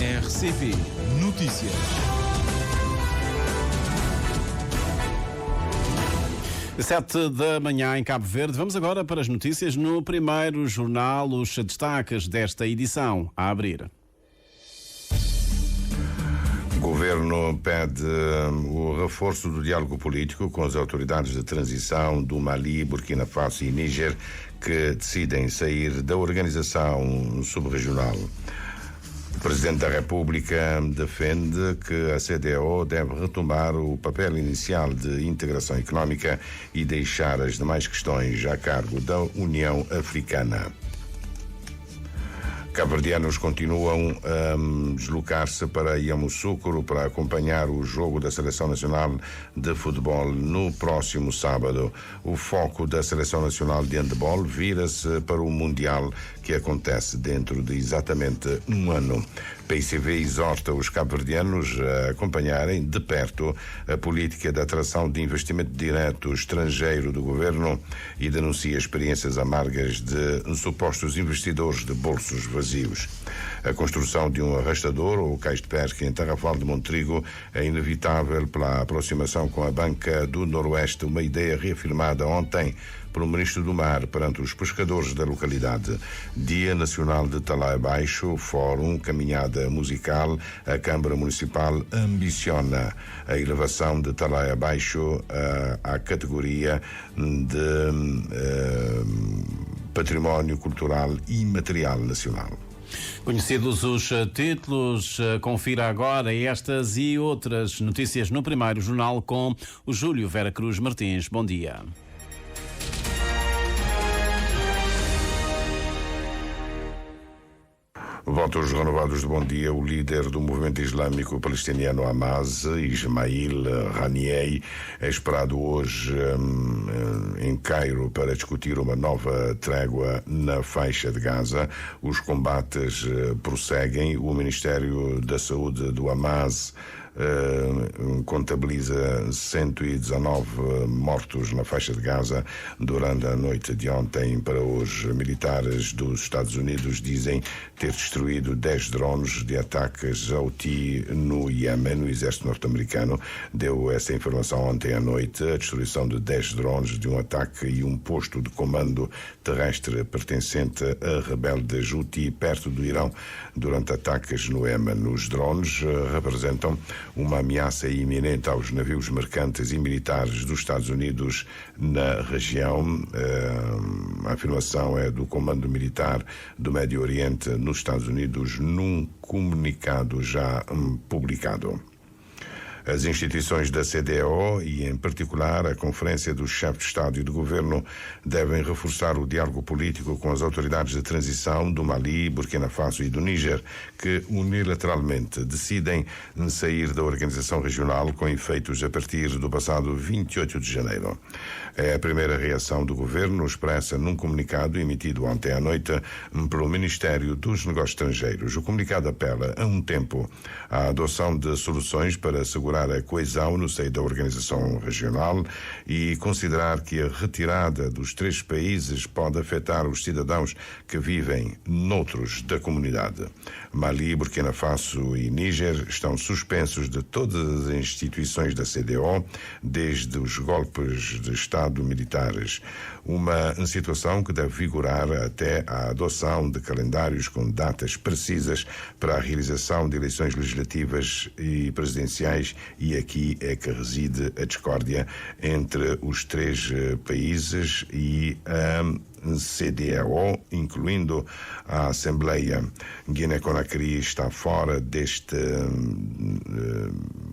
RCP Notícias. Às 7 da manhã em Cabo Verde. Vamos agora para as notícias no primeiro jornal, os destaques desta edição. A abrir. O governo pede o reforço do diálogo político com as autoridades de transição do Mali, Burkina Faso e Níger, que decidem sair da organização subregional. O Presidente da República defende que a CEDEAO deve retomar o papel inicial de integração económica e deixar as demais questões a cargo da União Africana. Cabo-verdianos continuam a deslocar-se para Yamoussoukro para acompanhar o jogo da Seleção Nacional de Futebol no próximo sábado. O foco da Seleção Nacional de Handebol vira-se para o Mundial, que acontece dentro de exatamente um ano. PICV exorta os cabo-verdianos a acompanharem de perto a política de atração de investimento direto estrangeiro do governo e denuncia experiências amargas de supostos investidores de bolsos vazios. A construção de um arrastador ou cais de pesca em Tarrafal de Montrigo é inevitável pela aproximação com a Banca do Noroeste, uma ideia reafirmada ontem pelo Ministro do Mar perante os pescadores da localidade. Dia Nacional de Talaia Baixo, Fórum, Caminhada Musical. A Câmara Municipal ambiciona a elevação de Talaia Baixo à categoria de Património Cultural Imaterial Nacional. Conhecidos os títulos, confira agora estas e outras notícias no primeiro jornal com o Júlio Vera Cruz Martins. Bom dia. Votos renovados de bom dia. O líder do movimento islâmico palestiniano Hamas, Ismail Haniyeh, é esperado hoje em Cairo para discutir uma nova trégua na faixa de Gaza. Os combates prosseguem. O Ministério da Saúde do Hamas contabiliza 119 mortos na faixa de Gaza durante a noite de ontem para hoje. Militares dos Estados Unidos dizem ter destruído 10 drones de ataques Houthi no Iêmen. O exército norte-americano deu essa informação ontem à noite. A destruição de 10 drones de um ataque e um posto de comando terrestre pertencente a rebeldes Houthi perto do Irão durante ataques no Iêmen. Os drones representam uma ameaça iminente aos navios mercantes e militares dos Estados Unidos na região. A afirmação é do Comando Militar do Médio Oriente nos Estados Unidos num comunicado já publicado. As instituições da CEDEAO e, em particular, a Conferência dos Chefes de Estado e de Governo devem reforçar o diálogo político com as autoridades de transição do Mali, Burkina Faso e do Níger, que unilateralmente decidem sair da organização regional com efeitos a partir do passado 28 de janeiro. É a primeira reação do governo expressa num comunicado emitido ontem à noite pelo Ministério dos Negócios Estrangeiros. O comunicado apela a um tempo à adoção de soluções para assegurar a coesão no seio da organização regional e considerar que a retirada dos 3 países pode afetar os cidadãos que vivem noutros da comunidade. Mali, Burkina Faso e Níger estão suspensos de todas as instituições da CEDEAO desde os golpes de Estado militares. Uma situação que deve vigorar até a adoção de calendários com datas precisas para a realização de eleições legislativas e presidenciais, e aqui é que reside a discórdia entre os 3 países e a CEDEAO, incluindo a Assembleia. Guiné-Conakry está fora deste,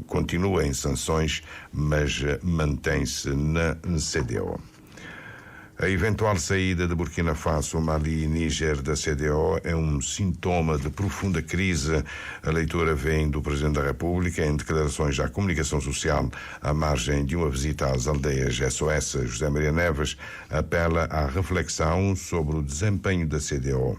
continua em sanções, mas mantém-se na CEDEAO. A eventual saída de Burkina Faso, Mali e Níger da CEDEAO é um sintoma de profunda crise. A leitura vem do Presidente da República em declarações à comunicação social à margem de uma visita às aldeias SOS. José Maria Neves apela à reflexão sobre o desempenho da CEDEAO.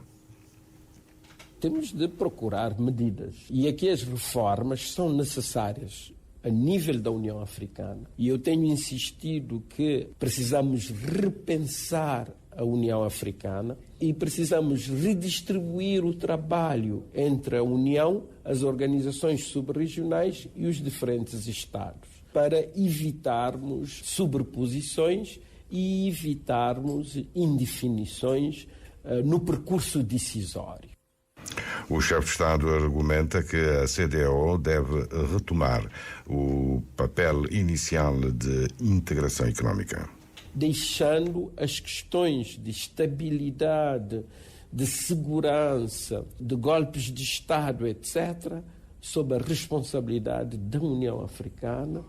Temos de procurar medidas e aqui as reformas são necessárias a nível da União Africana. E eu tenho insistido que precisamos repensar a União Africana e precisamos redistribuir o trabalho entre a União, as organizações subregionais e os diferentes Estados, para evitarmos sobreposições e evitarmos indefinições no percurso decisório. O chefe de Estado argumenta que a CEDEAO deve retomar o papel inicial de integração económica, deixando as questões de estabilidade, de segurança, de golpes de Estado, etc., sob a responsabilidade da União Africana,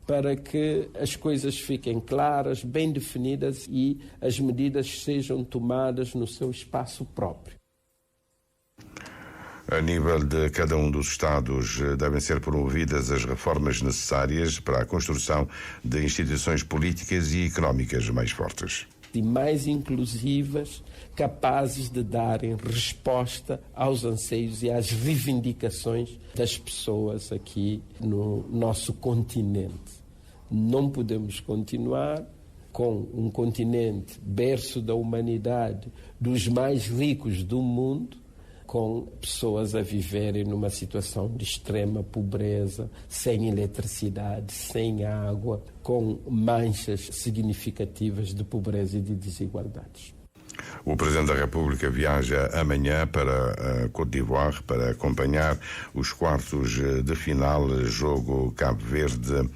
para que as coisas fiquem claras, bem definidas e as medidas sejam tomadas no seu espaço próprio. A nível de cada um dos Estados, devem ser promovidas as reformas necessárias para a construção de instituições políticas e económicas mais fortes e mais inclusivas, capazes de darem resposta aos anseios e às reivindicações das pessoas aqui no nosso continente. Não podemos continuar com um continente berço da humanidade, dos mais ricos do mundo, com pessoas a viverem numa situação de extrema pobreza, sem eletricidade, sem água, com manchas significativas de pobreza e de desigualdades. O Presidente da República viaja amanhã para a Côte d'Ivoire para acompanhar os quartos de final, jogo Cabo Verde,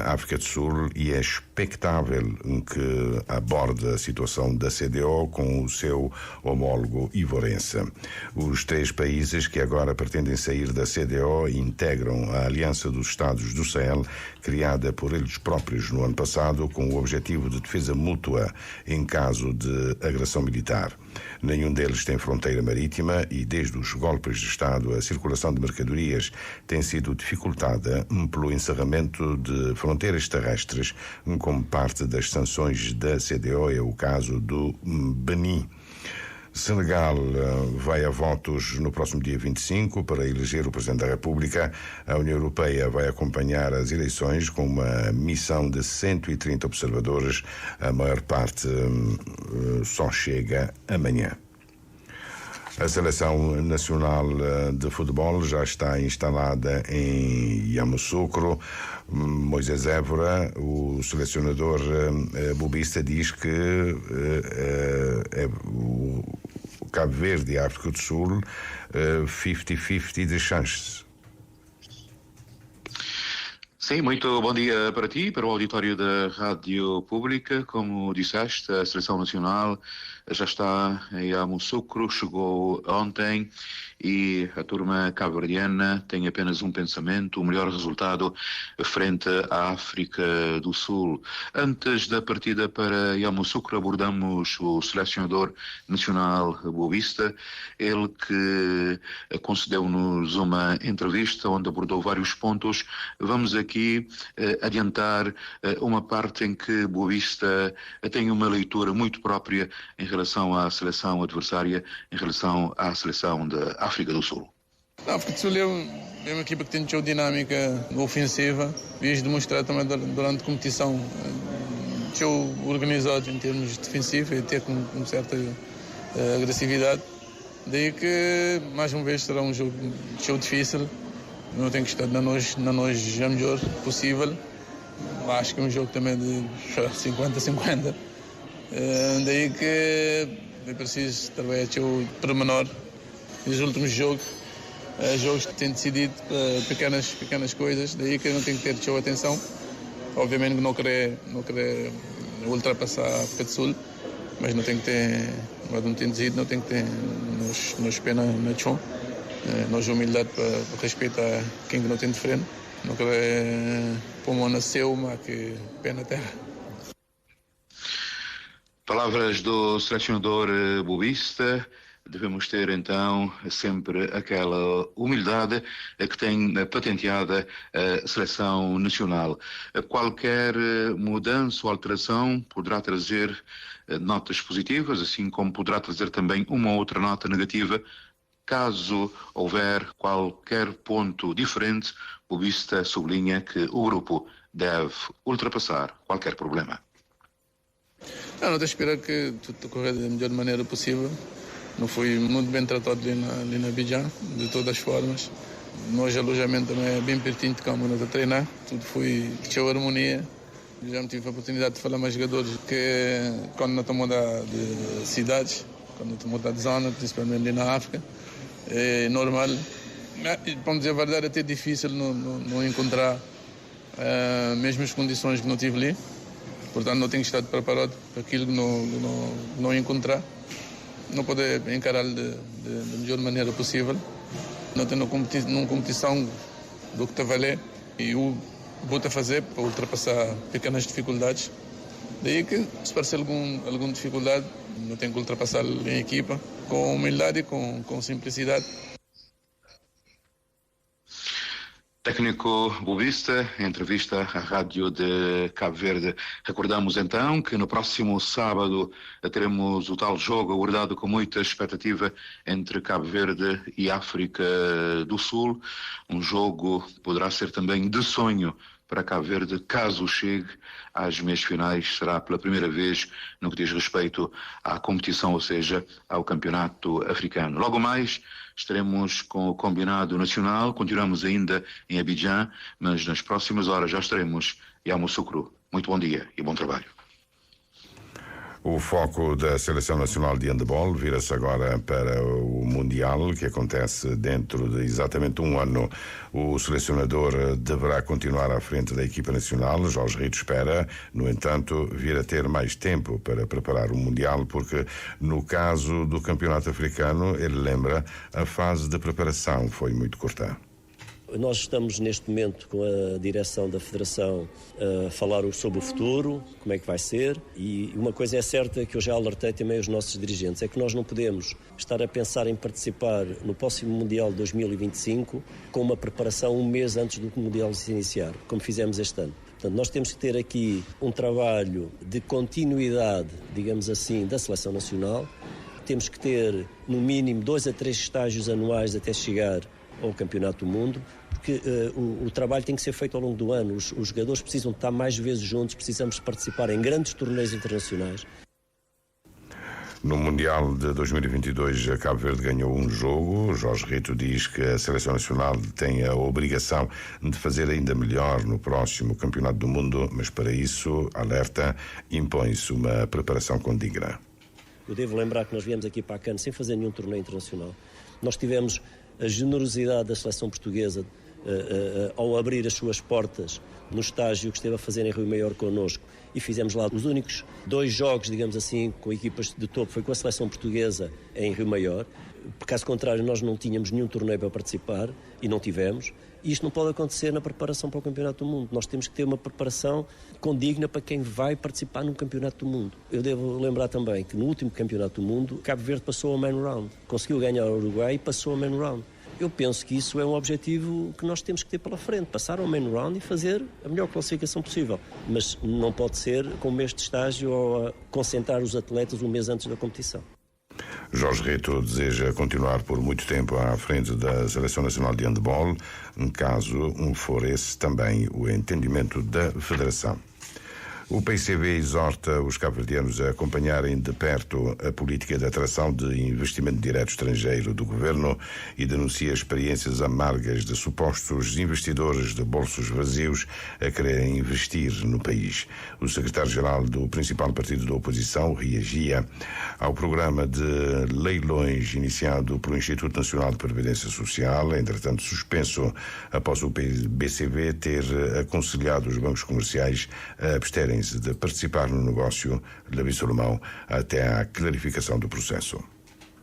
África do Sul, e é expectável que aborde a situação da CEDEAO com o seu homólogo ivorense. Os 3 países que agora pretendem sair da CEDEAO integram a Aliança dos Estados do Sahel, criada por eles próprios no ano passado, com o objetivo de defesa mútua em caso de agressão militar. Nenhum deles tem fronteira marítima e, desde os golpes de Estado, a circulação de mercadorias tem sido dificultada pelo encerramento de fronteiras terrestres como parte das sanções da CEDEAO. É o caso do Benin. Senegal vai a votos no próximo dia 25 para eleger o Presidente da República. A União Europeia vai acompanhar as eleições com uma missão de 130 observadores. A maior parte só chega amanhã. A Seleção Nacional de Futebol já está instalada em Yamoussoukro. Moisés Évora, o selecionador bobista, diz que o Cabo Verde e a África do Sul 50-50 de chances. Sim, muito bom dia para ti, para o auditório da Rádio Pública. Como disseste, a Seleção Nacional já está em Yamoussoukro, chegou ontem, e a turma cabo-verdiana tem apenas um pensamento: o melhor resultado frente à África do Sul. Antes da partida para Yamoussoukro, abordamos o selecionador nacional bobista, ele que concedeu-nos uma entrevista onde abordou vários pontos. Vamos aqui adiantar uma parte em que Boavista tem uma leitura muito própria em relação à seleção adversária, em relação à seleção da África do Sul. A África do Sul é uma equipa que tem uma dinâmica ofensiva, vias demonstrar também durante a competição, organizados em termos defensivos e até com certa agressividade. Daí que, mais uma vez, será um jogo difícil. Não tem que estar na nós a melhor possível. Acho que é um jogo também de 50-50. Daí que é preciso trabalhar o pormenor. Nos últimos jogos que têm decidido pequenas coisas, daí que não tem que ter atenção. Obviamente que não querer ultrapassar a África do Sul, mas não tem que ter, mas não tem decidido, não tem que ter nos pena na chão. Nós humildade para respeitar quem não tem de frente, não querer pôr mão na seu, mas que pé na terra. Palavras do selecionador bobista. Devemos ter então sempre aquela humildade que tem patenteada a seleção nacional. Qualquer mudança ou alteração poderá trazer notas positivas, assim como poderá trazer também uma outra nota negativa. Caso houver qualquer ponto diferente, o bobista sublinha que o grupo deve ultrapassar qualquer problema. Não estou a esperar que tudo ocorra da melhor maneira possível. Não fui muito bem tratado ali na Abidjan, de todas as formas. Nós, alojamento também é bem pertinho de campo, nós a treinar. Tudo foi cheio de harmonia. Já não tive a oportunidade de falar mais jogadores que quando nós estamos mudar de cidades, quando estamos mudar de zona, principalmente ali na África. É normal. Vamos dizer a verdade, é até difícil não encontrar mesmo as condições que não tive ali. Portanto, não tenho estado preparado para aquilo que não encontrar. Não poder encarar da melhor maneira possível. Não tenho numa competição do que está a valer e o vou a fazer para ultrapassar pequenas dificuldades. Daí que, se parecer alguma dificuldade, não tenho que ultrapassar em equipa, com humildade e com simplicidade. Técnico Boavista, entrevista à Rádio de Cabo Verde. Recordamos então que no próximo sábado teremos o tal jogo aguardado com muita expectativa entre Cabo Verde e África do Sul. Um jogo que poderá ser também de sonho para Cabo Verde, caso chegue às meias finais. Será pela primeira vez no que diz respeito à competição, ou seja, ao campeonato africano. Logo mais estaremos com o combinado nacional, continuamos ainda em Abidjan, mas nas próximas horas já estaremos em Yamoussoukro. Muito bom dia e bom trabalho. O foco da Seleção Nacional de Handebol vira-se agora para o Mundial, que acontece dentro de exatamente um ano. O selecionador deverá continuar à frente da equipa nacional. Jorge Rito espera, no entanto, vir a ter mais tempo para preparar o Mundial, porque no caso do Campeonato Africano, ele lembra, a fase de preparação foi muito curta. Nós estamos neste momento com a direção da Federação a falar sobre o futuro, como é que vai ser, e uma coisa é certa que eu já alertei também os nossos dirigentes, é que nós não podemos estar a pensar em participar no próximo Mundial de 2025 com uma preparação um mês antes do Mundial se iniciar, como fizemos este ano. Portanto, nós temos que ter aqui um trabalho de continuidade, digamos assim, da Seleção Nacional. Temos que ter, no mínimo, 2 a 3 estágios anuais até chegar ao Campeonato do Mundo, porque o trabalho tem que ser feito ao longo do ano. Os jogadores precisam estar mais vezes juntos, precisamos participar em grandes torneios internacionais. No Mundial de 2022, Cabo Verde ganhou um jogo. Jorge Rito diz que a Seleção Nacional tem a obrigação de fazer ainda melhor no próximo Campeonato do Mundo, mas para isso, alerta, impõe-se uma preparação condigna. Eu devo lembrar que nós viemos aqui para a CAN sem fazer nenhum torneio internacional. Nós tivemos a generosidade da seleção portuguesa ao abrir as suas portas no estágio que esteve a fazer em Rio Maior connosco, e fizemos lá os únicos 2 jogos, digamos assim, com equipas de topo, foi com a seleção portuguesa em Rio Maior. Por caso contrário, nós não tínhamos nenhum torneio para participar e não tivemos. E isto não pode acontecer na preparação para o Campeonato do Mundo. Nós temos que ter uma preparação condigna para quem vai participar num Campeonato do Mundo. Eu devo lembrar também que no último Campeonato do Mundo, Cabo Verde passou ao main round. Conseguiu ganhar o Uruguai e passou ao main round. Eu penso que isso é um objetivo que nós temos que ter pela frente, passar ao main round e fazer a melhor classificação possível. Mas não pode ser como este estágio ou a concentrar os atletas um mês antes da competição. Jorge Rito deseja continuar por muito tempo à frente da Seleção Nacional de Handebol, caso for esse também o entendimento da Federação. O PCB exorta os cabo-verdianos a acompanharem de perto a política de atração de investimento direto estrangeiro do governo e denuncia experiências amargas de supostos investidores de bolsos vazios a quererem investir no país. O secretário-geral do principal partido da oposição reagia ao programa de leilões iniciado pelo Instituto Nacional de Previdência Social, entretanto suspenso após o BCB ter aconselhado os bancos comerciais a absterem de participar no negócio, Labi Solomão, até à clarificação do processo.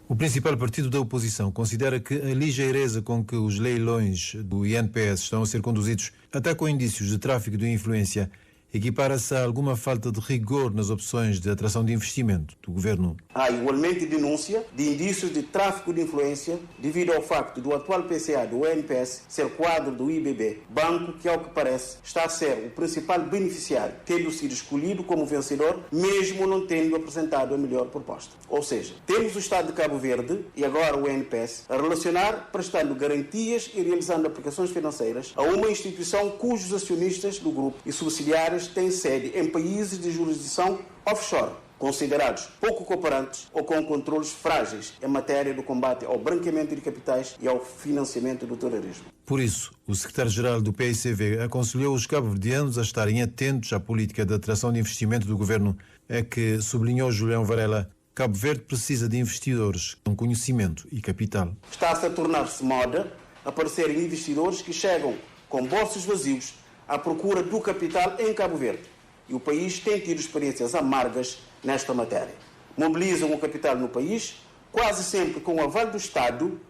O principal partido da oposição considera que a ligeireza com que os leilões do INPS estão a ser conduzidos, até com indícios de tráfico de influência, equipara-se a alguma falta de rigor nas opções de atração de investimento do governo. Há igualmente denúncia de indícios de tráfico de influência devido ao facto do atual PCA do INPS ser quadro do IBB, banco que, ao que parece, está a ser o principal beneficiário, tendo sido escolhido como vencedor, mesmo não tendo apresentado a melhor proposta. Ou seja, temos o Estado de Cabo Verde e agora o INPS a relacionar, prestando garantias e realizando aplicações financeiras a uma instituição cujos acionistas do grupo e subsidiários bancárias têm sede em países de jurisdição offshore, considerados pouco cooperantes ou com controles frágeis em matéria do combate ao branqueamento de capitais e ao financiamento do terrorismo. Por isso, o secretário-geral do PICV aconselhou os cabo-verdianos a estarem atentos à política de atração de investimento do governo. É que, sublinhou Julião Varela, Cabo Verde precisa de investidores com conhecimento e capital. Está-se a tornar-se moda aparecerem investidores que chegam com bolsos vazios à procura do capital em Cabo Verde. E o país tem tido experiências amargas nesta matéria. Mobilizam o capital no país, quase sempre com o aval do Estado,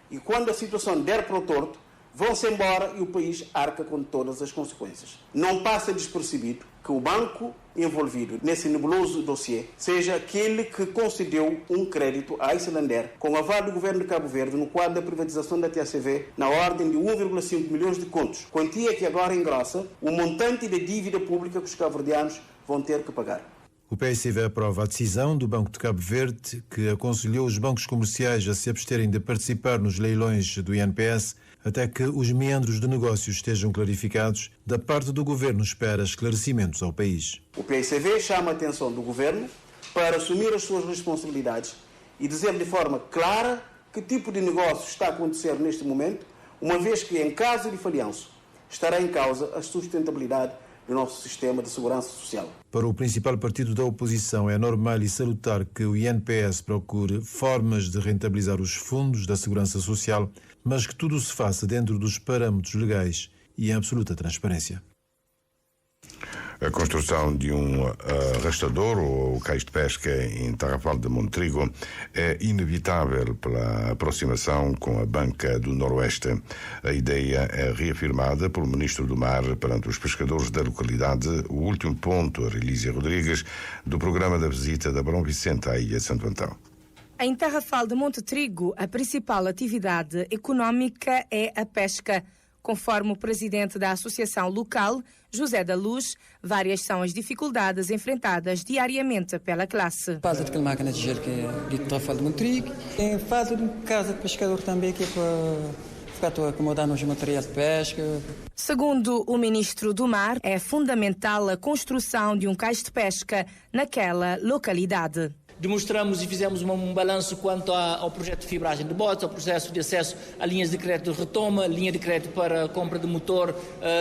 e quando a situação der para o torto, vão-se embora e o país arca com todas as consequências. Não passa despercebido que o banco envolvido nesse nebuloso dossiê seja aquele que concedeu um crédito à Islander com o aval do governo de Cabo Verde no quadro da privatização da TACV na ordem de 1,5 milhões de contos, quantia que agora engrossa o montante de dívida pública que os cabo-verdianos vão ter que pagar. O PICV aprova a decisão do Banco de Cabo Verde, que aconselhou os bancos comerciais a se absterem de participar nos leilões do INPS até que os meandros de negócios estejam clarificados. Da parte do governo espera esclarecimentos ao país. O PICV chama a atenção do governo para assumir as suas responsabilidades e dizer de forma clara que tipo de negócio está a acontecer neste momento, uma vez que, em caso de falhanço, estará em causa a sustentabilidade do nosso sistema de segurança social. Para o principal partido da oposição, é normal e salutar que o INPS procure formas de rentabilizar os fundos da segurança social, mas que tudo se faça dentro dos parâmetros legais e em absoluta transparência. A construção de um arrastador ou cais de pesca em Tarrafal de Montrigo é inevitável pela aproximação com a Banca do Noroeste. A ideia é reafirmada pelo Ministro do Mar perante os pescadores da localidade. O último ponto, a Relísia Rodrigues, do programa da visita da Barão Vicente à Ilha de Santo Antão. Em Tarrafal de Montrigo, a principal atividade económica é a pesca. Conforme o presidente da associação local, José da Luz, várias são as dificuldades enfrentadas diariamente pela classe. Faz aquela máquina de gelo que é de Tarrafal de Montrigo. Faz uma casa de pescador também que é para ficar acomodando os materiais de pesca. Segundo o ministro do Mar, é fundamental a construção de um cais de pesca naquela localidade. Demonstramos e fizemos um balanço quanto ao projeto de fibragem de botes, ao processo de acesso a linhas de crédito de retoma, linha de crédito para compra de motor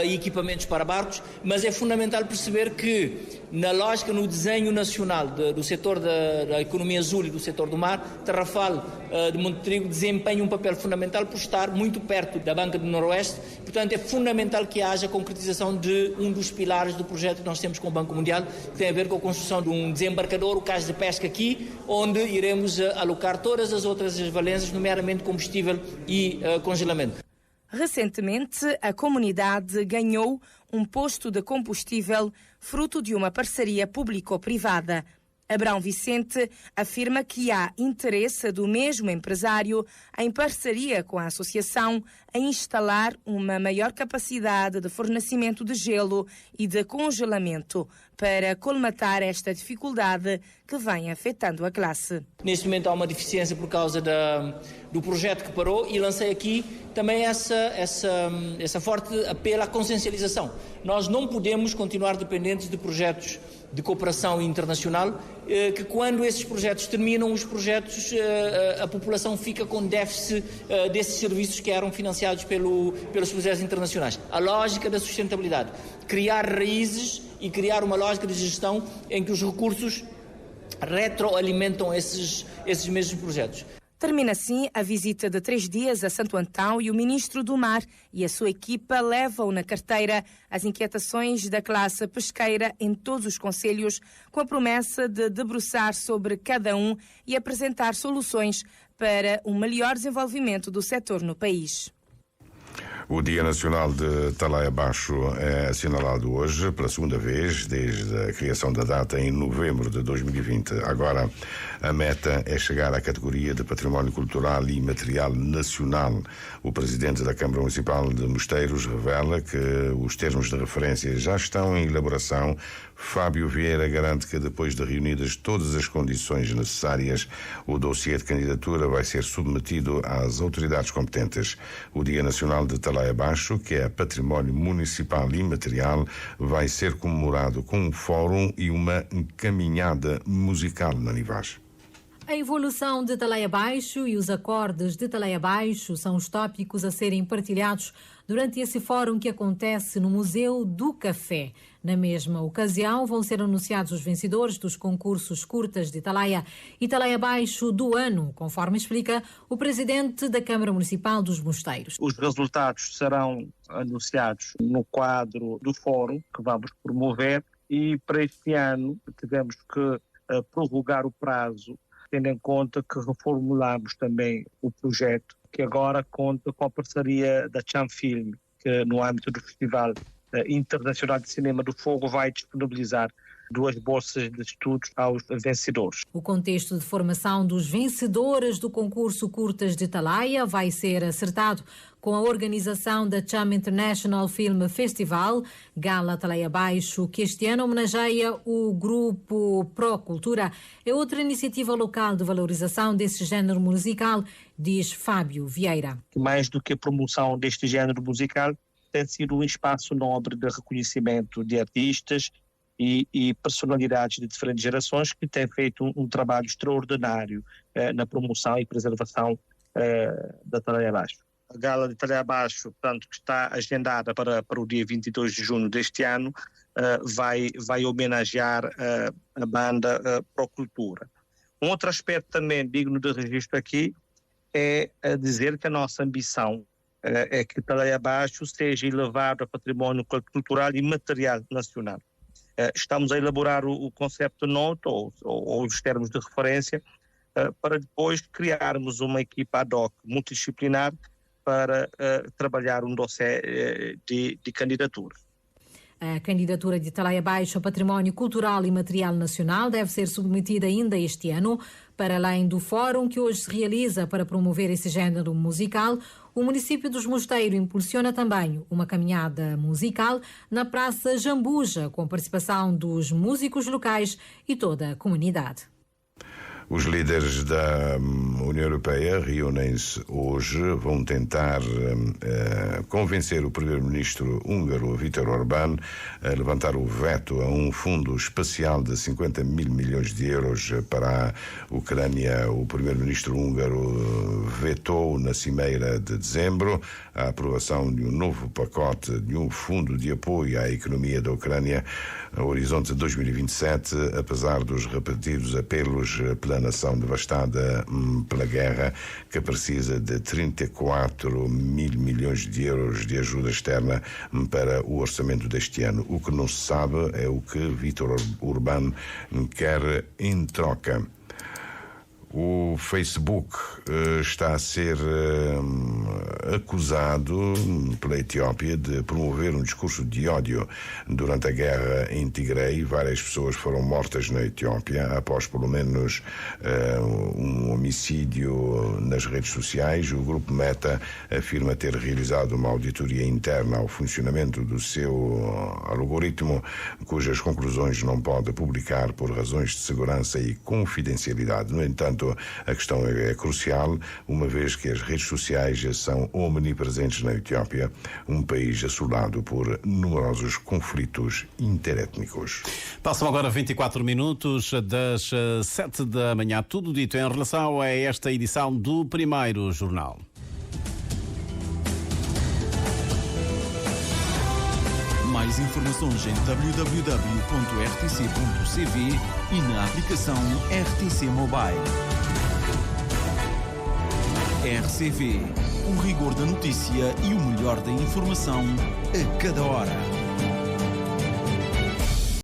e equipamentos para barcos, mas é fundamental perceber que, na lógica, no desenho nacional do setor da economia azul e do setor do mar, Tarrafal de Montrigo desempenha um papel fundamental por estar muito perto da Banca do Noroeste. Portanto, é fundamental que haja a concretização de um dos pilares do projeto que nós temos com o Banco Mundial, que tem a ver com a construção de um desembarcador, o cais de pesca aqui, onde iremos alocar todas as outras valências, nomeadamente combustível e congelamento. Recentemente, a comunidade ganhou um posto de combustível fruto de uma parceria público-privada. Abrão Vicente afirma que há interesse do mesmo empresário, em parceria com a associação, em instalar uma maior capacidade de fornecimento de gelo e de congelamento para colmatar esta dificuldade que vem afetando a classe. Neste momento há uma deficiência por causa do projeto que parou e lancei aqui também essa forte apelo à consciencialização. Nós não podemos continuar dependentes de projetos de cooperação internacional, que quando esses projetos terminam, a população fica com déficit desses serviços que eram financiados pelos projetos internacionais. A lógica da sustentabilidade, criar raízes e criar uma lógica de gestão em que os recursos retroalimentam esses mesmos projetos. Termina assim a visita de 3 dias a Santo Antão e o Ministro do Mar e a sua equipa levam na carteira as inquietações da classe pesqueira em todos os concelhos, com a promessa de debruçar sobre cada um e apresentar soluções para um melhor desenvolvimento do setor no país. O Dia Nacional de Talaia Baixo é assinalado hoje pela segunda vez desde a criação da data em novembro de 2020. Agora, a meta é chegar à categoria de Património Cultural e Imaterial Nacional. O presidente da Câmara Municipal de Mosteiros revela que os termos de referência já estão em elaboração Fábio Vieira garante que depois de reunidas todas as condições necessárias, o dossiê de candidatura vai ser submetido às autoridades competentes. O Dia Nacional de Talaia Baixo, que é património municipal imaterial, vai ser comemorado com um fórum e uma caminhada musical na Nivaz. A evolução de Talaia Baixo e os acordes de Talaia Baixo são os tópicos a serem partilhados durante esse fórum que acontece no Museu do Café. Na mesma ocasião, vão ser anunciados os vencedores dos concursos curtas de Talaia e Talaia Baixo do ano, conforme explica o presidente da Câmara Municipal dos Mosteiros. Os resultados serão anunciados no quadro do fórum que vamos promover e para este ano tivemos que prorrogar o prazo, tendo em conta que reformulamos também o projeto, que agora conta com a parceria da Chamfilm, que no âmbito do Festival Internacional de Cinema do Fogo vai disponibilizar 2 bolsas de estudos aos vencedores. O contexto de formação dos vencedores do concurso Curtas de Talaia vai ser acertado com a organização da Cham International Film Festival, Gala Talaia Baixo, que este ano homenageia o grupo Pro Cultura. É outra iniciativa local de valorização desse género musical, diz Fábio Vieira. Mais do que a promoção deste género musical, tem sido um espaço nobre de reconhecimento de artistas e personalidades de diferentes gerações que têm feito um trabalho extraordinário na promoção e preservação da Talaia Baixo. A Gala de Talaia Baixo, portanto, que está agendada para o dia 22 de junho deste ano, vai homenagear a banda Pro Cultura. Um outro aspecto também digno de registro aqui é dizer que a nossa ambição é que Talaia Baixo seja elevado a património cultural e material nacional. Estamos a elaborar o conceito de nota ou os termos de referência para depois criarmos uma equipa ad hoc multidisciplinar para trabalhar um dossiê de candidatura. A candidatura de Talaia Baixo ao Património Cultural e Material Nacional deve ser submetida ainda este ano. Para além do fórum que hoje se realiza para promover esse género musical, o município dos Mosteiros impulsiona também uma caminhada musical na Praça Jambuja, com a participação dos músicos locais e toda a comunidade. Os líderes da União Europeia reúnem-se hoje, vão tentar convencer o primeiro-ministro húngaro Viktor Orbán a levantar o veto a um fundo especial de 50 mil milhões de euros para a Ucrânia. O primeiro-ministro húngaro vetou na cimeira de dezembro a aprovação de um novo pacote de um fundo de apoio à economia da Ucrânia a horizonte de 2027, apesar dos repetidos apelos pela nação devastada pela guerra, que precisa de 34 mil milhões de euros de ajuda externa para o orçamento deste ano. O que não se sabe é o que Viktor Orbán quer em troca. O Facebook está a ser acusado pela Etiópia de promover um discurso de ódio durante a guerra em Tigray. Várias pessoas foram mortas na Etiópia após pelo menos um homicídio nas redes sociais. O grupo Meta afirma ter realizado uma auditoria interna ao funcionamento do seu algoritmo, cujas conclusões não pode publicar por razões de segurança e confidencialidade. No entanto, a questão é crucial, uma vez que as redes sociais são omnipresentes na Etiópia, um país assolado por numerosos conflitos interétnicos. Passam agora 24 minutos das 7 da manhã. Tudo dito em relação a esta edição do Primeiro Jornal. Mais informações em www.rtc.cv e na aplicação RTC Mobile. RCV, o rigor da notícia e o melhor da informação a cada hora.